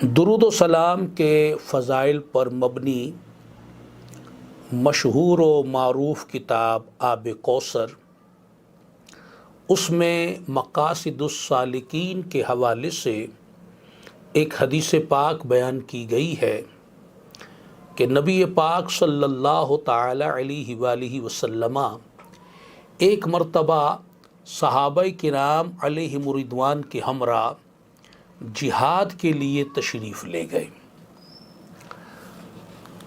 درود و سلام کے فضائل پر مبنی مشہور و معروف کتاب آب کوثر، اس میں مقاصد السالکین کے حوالے سے ایک حدیث پاک بیان کی گئی ہے کہ نبی پاک صلی اللہ تعالی علیہ وآلہ وسلم ایک مرتبہ صحابہ کرام علیہم رضوان کے ہمراہ جہاد کے لیے تشریف لے گئے۔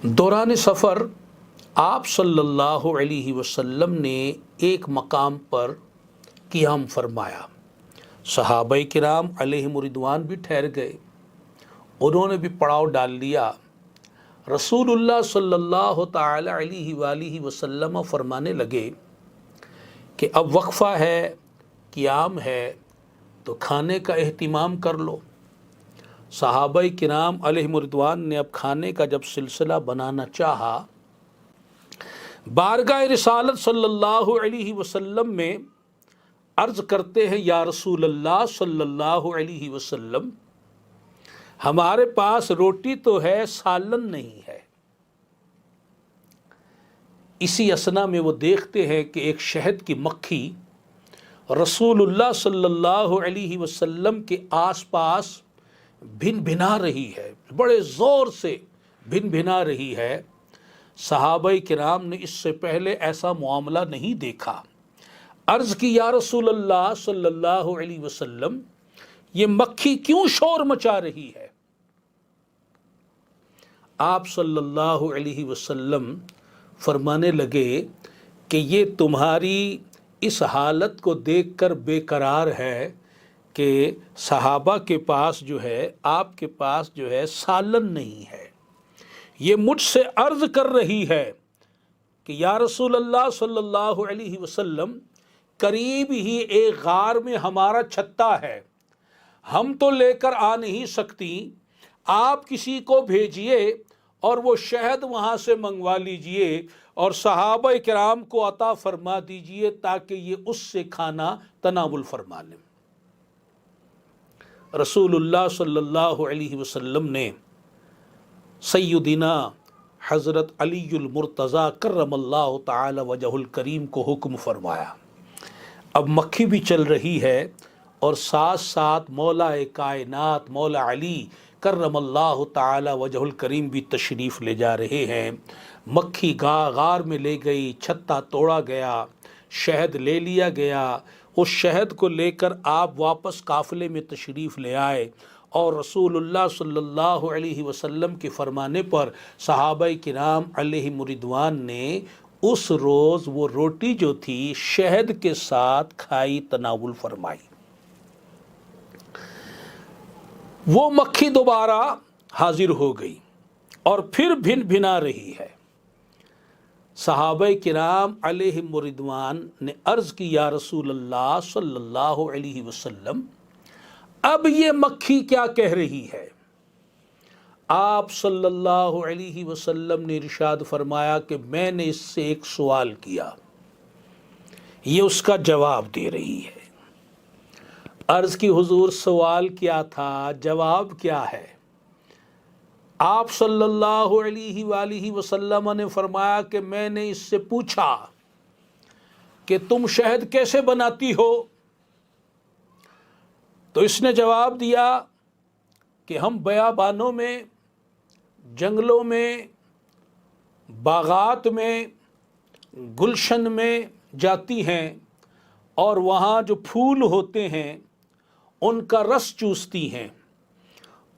دوران سفر آپ صلی اللہ علیہ وسلم نے ایک مقام پر قیام فرمایا، صحابہ کرام علیہم رضوان بھی ٹھہر گئے، انہوں نے بھی پڑاؤ ڈال لیا۔ رسول اللہ صلی اللہ تعالی علیہ وآلہ وسلم فرمانے لگے کہ اب وقفہ ہے، قیام ہے، تو کھانے کا اہتمام کر لو۔ صحابہ کرام علیہم رضوان نے اب کھانے کا جب سلسلہ بنانا چاہا، بارگاہ رسالت صلی اللہ علیہ وسلم میں عرض کرتے ہیں، یا رسول اللہ صلی اللہ علیہ وسلم، ہمارے پاس روٹی تو ہے، سالن نہیں ہے۔ اسی اثنا میں وہ دیکھتے ہیں کہ ایک شہد کی مکھی رسول اللہ صلی اللہ علیہ وسلم کے آس پاس بھن بھنا رہی ہے، بڑے زور سے بھن بھنا رہی ہے۔ صحابہ کرام نے اس سے پہلے ایسا معاملہ نہیں دیکھا۔ عرض کی، یا رسول اللہ صلی اللہ علیہ وسلم، یہ مکھی کیوں شور مچا رہی ہے؟ آپ صلی اللہ علیہ وسلم فرمانے لگے کہ یہ تمہاری اس حالت کو دیکھ کر بے قرار ہے کہ صحابہ کے پاس جو ہے، آپ کے پاس جو ہے سالن نہیں ہے۔ یہ مجھ سے عرض کر رہی ہے کہ یا رسول اللہ صلی اللہ علیہ وسلم، قریب ہی ایک غار میں ہمارا چھتا ہے، ہم تو لے کر آ نہیں سکتی، آپ کسی کو بھیجئے اور وہ شہد وہاں سے منگوا لیجئے اور صحابہ کرام کو عطا فرما دیجئے تاکہ یہ اس سے کھانا تناول فرما لیں۔ رسول اللہ صلی اللہ علیہ وسلم نے سیدنا حضرت علی المرتضیٰ کرم اللہ تعالی وجہ الکریم کو حکم فرمایا۔ اب مکھی بھی چل رہی ہے اور ساتھ ساتھ مولا کائنات مولا علی کرم اللہ تعالی وجہ الکریم بھی تشریف لے جا رہے ہیں۔ مکھی غار میں لے گئی، چھتا توڑا گیا، شہد لے لیا گیا۔ اس شہد کو لے کر آپ واپس قافلے میں تشریف لے آئے اور رسول اللہ صلی اللہ علیہ وسلم کے فرمانے پر صحابہ کرام علیہم رضوان نے اس روز وہ روٹی جو تھی شہد کے ساتھ کھائی، تناول فرمائی۔ وہ مکھی دوبارہ حاضر ہو گئی اور پھر بھن بھنا رہی ہے۔ صحابہ کرام علیہم رضوان نے عرض کی، یا رسول اللہ صلی اللہ علیہ وسلم، اب یہ مکھی کیا کہہ رہی ہے؟ آپ صلی اللہ علیہ وسلم نے ارشاد فرمایا کہ میں نے اس سے ایک سوال کیا، یہ اس کا جواب دے رہی ہے۔ عرض کی، حضور سوال کیا تھا، جواب کیا ہے؟ آپ صلی اللہ علیہ وآلہ وسلم نے فرمایا کہ میں نے اس سے پوچھا کہ تم شہد کیسے بناتی ہو؟ تو اس نے جواب دیا کہ ہم بیابانوں میں، جنگلوں میں، باغات میں، گلشن میں جاتی ہیں اور وہاں جو پھول ہوتے ہیں ان کا رس چوستی ہیں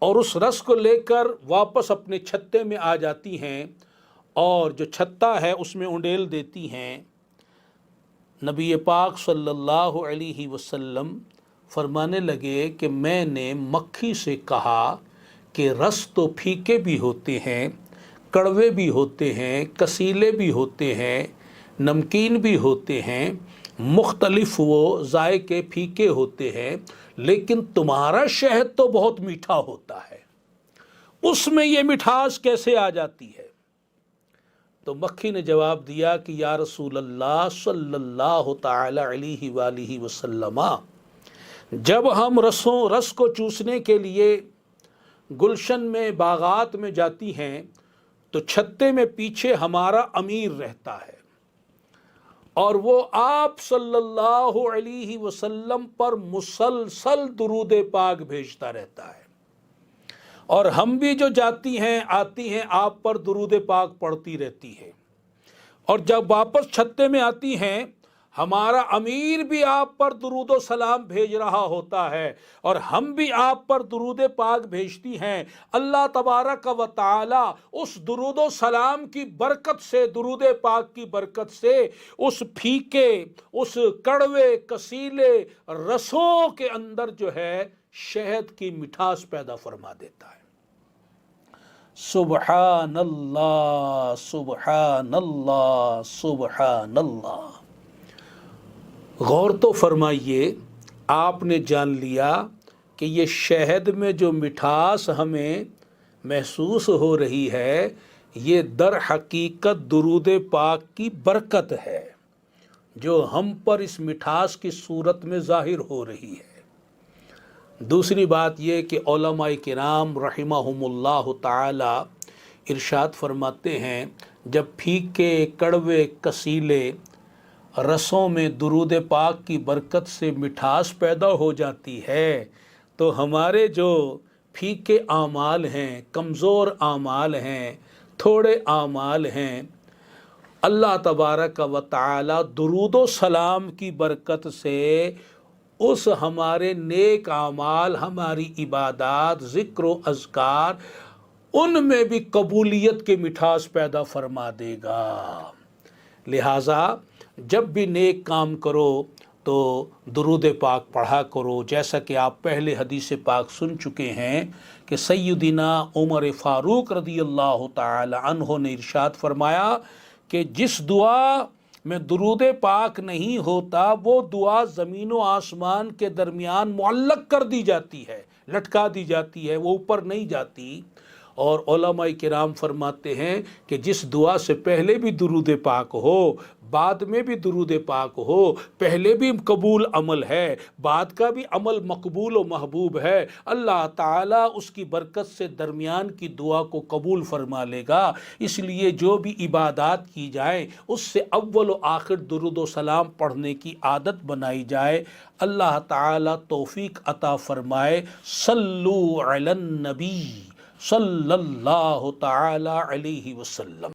اور اس رس کو لے کر واپس اپنے چھتے میں آ جاتی ہیں اور جو چھتا ہے اس میں انڈیل دیتی ہیں۔ نبی پاک صلی اللہ علیہ وسلم فرمانے لگے کہ میں نے مکھی سے کہا کہ رس تو پھیکے بھی ہوتے ہیں، کڑوے بھی ہوتے ہیں، کسیلے بھی ہوتے ہیں، نمکین بھی ہوتے ہیں، مختلف وہ ذائقے پھیکے ہوتے ہیں، لیکن تمہارا شہد تو بہت میٹھا ہوتا ہے، اس میں یہ مٹھاس کیسے آ جاتی ہے؟ تو مکھی نے جواب دیا کہ یا رسول اللہ صلی اللہ تعالی علیہ وآلہ وسلم، جب ہم رس کو چوسنے کے لیے گلشن میں باغات میں جاتی ہیں تو چھتے میں پیچھے ہمارا امیر رہتا ہے اور وہ آپ صلی اللہ علیہ وسلم پر مسلسل درود پاک بھیجتا رہتا ہے، اور ہم بھی جو جاتی ہیں آتی ہیں آپ پر درود پاک پڑھتی رہتی ہے، اور جب واپس چھتے میں آتی ہیں ہمارا امیر بھی آپ پر درود و سلام بھیج رہا ہوتا ہے اور ہم بھی آپ پر درود پاک بھیجتی ہیں۔ اللہ تبارک و تعالی اس درود و سلام کی برکت سے، درود پاک کی برکت سے اس پھیکے، اس کڑوے کسیلے رسوں کے اندر جو ہے شہد کی مٹھاس پیدا فرما دیتا ہے۔ سبحان اللہ سبحان اللہ سبحان اللہ۔ غور تو فرمائیے، آپ نے جان لیا کہ یہ شہد میں جو مٹھاس ہمیں محسوس ہو رہی ہے یہ در حقیقت درود پاک کی برکت ہے جو ہم پر اس مٹھاس کی صورت میں ظاہر ہو رہی ہے۔ دوسری بات یہ کہ علماء کرام رحمہم اللہ تعالی ارشاد فرماتے ہیں، جب پھیکے کڑوے کسیلے رسوں میں درود پاک کی برکت سے مٹھاس پیدا ہو جاتی ہے تو ہمارے جو پھیکے اعمال ہیں، کمزور اعمال ہیں، تھوڑے اعمال ہیں، اللہ تبارک و تعالی درود و سلام کی برکت سے اس ہمارے نیک اعمال، ہماری عبادات، ذکر و اذکار، ان میں بھی قبولیت کے مٹھاس پیدا فرما دے گا۔ لہٰذا جب بھی نیک کام کرو تو درود پاک پڑھا کرو، جیسا کہ آپ پہلے حدیث پاک سن چکے ہیں کہ سیدنا عمر فاروق رضی اللہ تعالی عنہ نے ارشاد فرمایا کہ جس دعا میں درود پاک نہیں ہوتا وہ دعا زمین و آسمان کے درمیان معلق کر دی جاتی ہے، لٹکا دی جاتی ہے، وہ اوپر نہیں جاتی۔ اور علماء کرام فرماتے ہیں کہ جس دعا سے پہلے بھی درود پاک ہو، بعد میں بھی درود پاک ہو، پہلے بھی قبول عمل ہے، بعد کا بھی عمل مقبول و محبوب ہے، اللہ تعالیٰ اس کی برکت سے درمیان کی دعا کو قبول فرما لے گا۔ اس لیے جو بھی عبادات کی جائیں اس سے اول و آخر درود و سلام پڑھنے کی عادت بنائی جائے۔ اللہ تعالیٰ توفیق عطا فرمائے۔ صلو علی النبی صلی اللہ تعالی علیہ وسلم۔